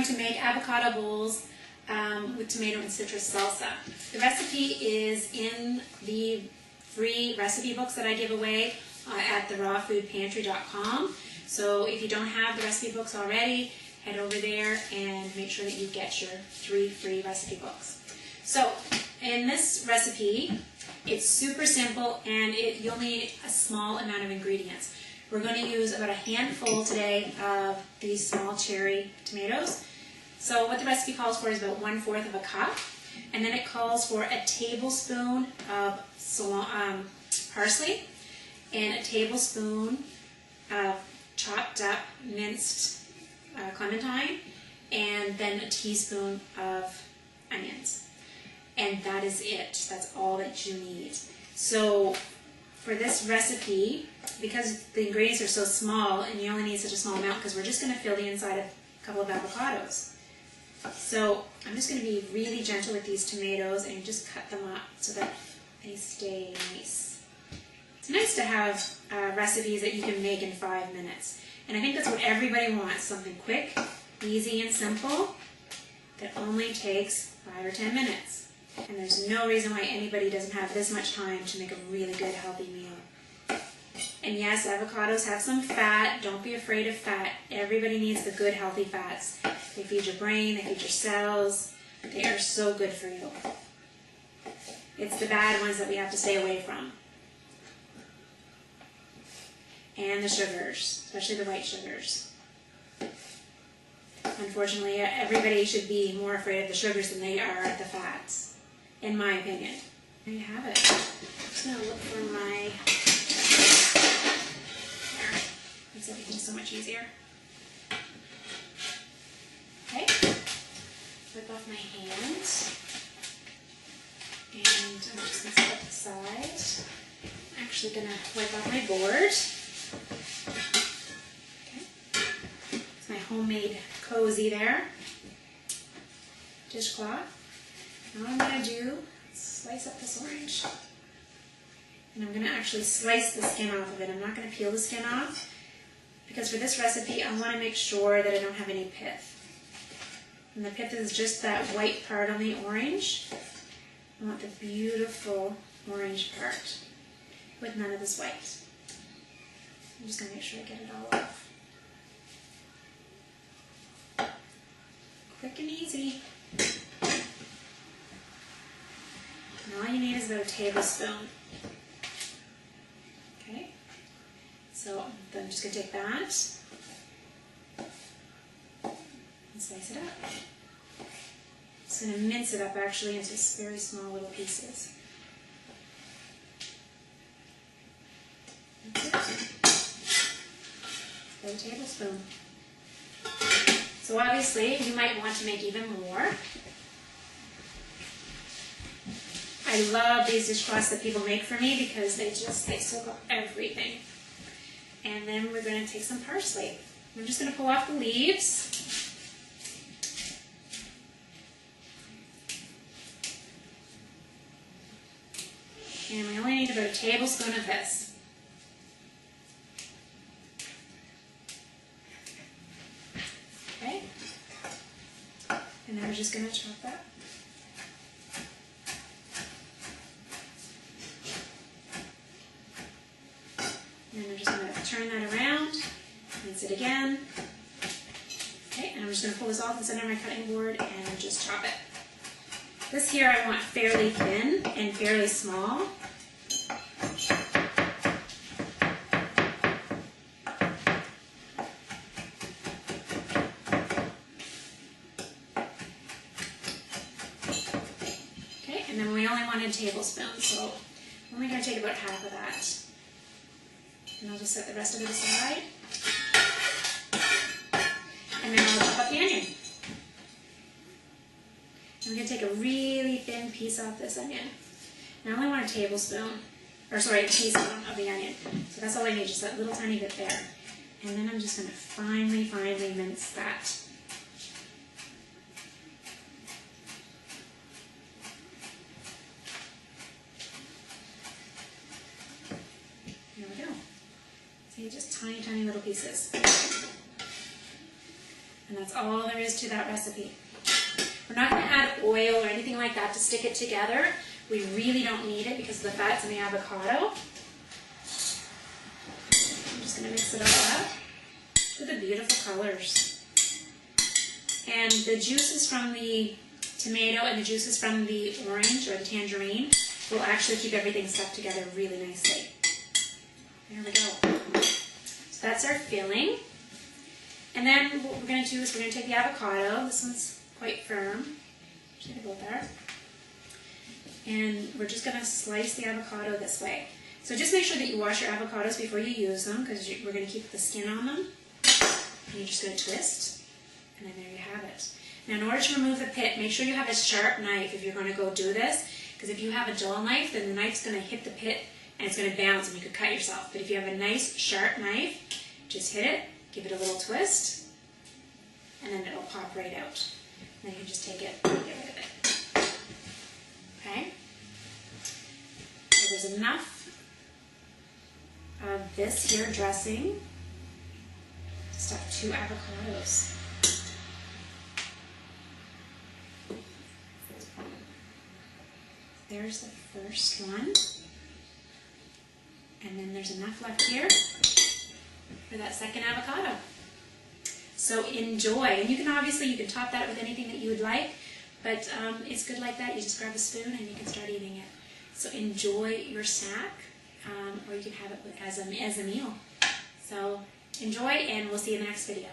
going to make avocado bowls with tomato and citrus salsa. The recipe is in the free recipe books that I give away at therawfoodpantry.com. So if you don't have the recipe books already, head over there and make sure that you get your 3 free recipe books. So in this recipe, it's super simple and you'll need a small amount of ingredients. We're going to use about a handful today of these small cherry tomatoes. So what the recipe calls for is about 1/4 of a cup, and then it calls for a tablespoon of parsley and a tablespoon of chopped up minced clementine, and then a teaspoon of onions. And that is it. That's all that you need. So for this recipe, because the ingredients are so small and you only need such a small amount, because we're just going to fill the inside of a couple of avocados. So I'm just going to be really gentle with these tomatoes and just cut them up so that they stay nice. It's nice to have recipes that you can make in 5 minutes. And I think that's what everybody wants, something quick, easy, and simple that only takes 5 or 10 minutes. And there's no reason why anybody doesn't have this much time to make a really good, healthy meal. And yes, avocados have some fat. Don't be afraid of fat. Everybody needs the good, healthy fats. They feed your brain, they feed your cells. They are so good for you. It's the bad ones that we have to stay away from. And the sugars, especially the white sugars. Unfortunately, everybody should be more afraid of the sugars than they are of the fats, in my opinion. There you have it. I'm just going to look for my... There. Makes everything so much easier. Okay. Wipe off my hands. And I'm just going to set it aside. I'm actually going to wipe off my board. Okay. It's my homemade cozy there. Dishcloth. Now what I'm going to do is slice up this orange. And I'm going to actually slice the skin off of it. I'm not going to peel the skin off, because for this recipe I want to make sure that I don't have any pith. And the pith is just that white part on the orange. I want the beautiful orange part with none of this white. I'm just going to make sure I get it all off. Quick and easy. And all you need is about a tablespoon. Okay, so then I'm just going to take that and slice it up. Just going to mince it up actually into very small little pieces. That's it. About a tablespoon. So obviously you might want to make even more. I love these dishcloths that people make for me because they soak up everything. And then we're going to take some parsley. I'm just going to pull off the leaves. And we only need about a tablespoon of this. Okay. And then we're just going to chop that. And I'm just going to turn that around, mince it again. Okay, and I'm just going to pull this off the center of my cutting board and just chop it. This here I want fairly thin and fairly small. Okay, and then we only want a tablespoon, so I'm only going to take about half of that. And I'll just set the rest of it aside. And then I'll chop up the onion. I'm going to take a really thin piece off this onion. Now I only want a tablespoon, or sorry, a teaspoon of the onion. So that's all I need, just that little tiny bit there. And then I'm just going to finely, finely mince that. There we go. See, just tiny, tiny little pieces. And that's all there is to that recipe. We're not going to add oil or anything like that to stick it together. We really don't need it because of the fats in the avocado. I'm just going to mix it all up. Look at the beautiful colors. And the juices from the tomato and the juices from the orange or the tangerine will actually keep everything stuck together really nicely. There we go. So that's our filling. And then what we're going to do is we're going to take the avocado. This one's quite firm. Just going to go there. And we're just going to slice the avocado this way. So just make sure that you wash your avocados before you use them because we're going to keep the skin on them. And you're just going to twist. And then there you have it. Now in order to remove the pit, make sure you have a sharp knife if you're going to go do this. Because if you have a dull knife, then the knife's going to hit the pit and it's going to bounce and you could cut yourself. But if you have a nice sharp knife, just hit it, give it a little twist, and then it'll pop right out. And then you can just take it and get rid of it. Okay? So there's enough of this here dressing to stuff 2 avocados. There's the first one. And then there's enough left here for that second avocado. So enjoy. And you can top that with anything that you would like, but it's good like that. You just grab a spoon and you can start eating it. So enjoy your snack, or you can have it as a meal. So enjoy, and we'll see you in the next video.